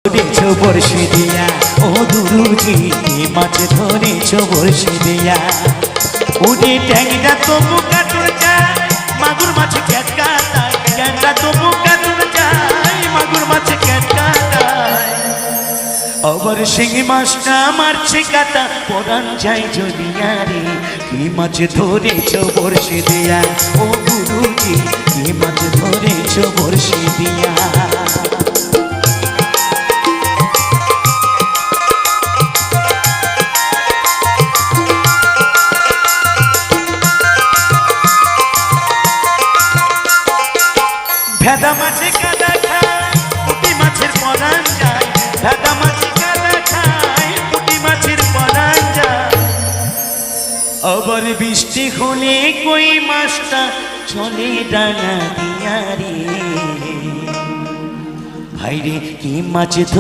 ধরেছো বর্ষি দিয়া ও গুরুজি কি মাছ ধরেছো বর্ষি দিয়া ওরে ট্যাংরা তো মুখা তোর যায় মাগুর মাছ ক্যাটকা দেয় ট্যাংরা তো মুখা তোর যায় মাগুর মাছ ক্যাটকা দেয় আবার শিঙি মাছটা মারছে কাটা পরান যায় জলিয়া রে কি মাছ ধরেছো বর্ষি দিয়া ও গুরুজি কি মাছ ধরেছো বর্ষি দিয়া ভেদা মাছে কাদা খায় পুঁটি মাছের পরান যায় ভেদা মাছে কাদা খায় পুঁটি মাছের পরান যায় আবার বৃষ্টি হলে কই মাছটা চলে ডানা দিয়া রে ভাইরে কি মাছ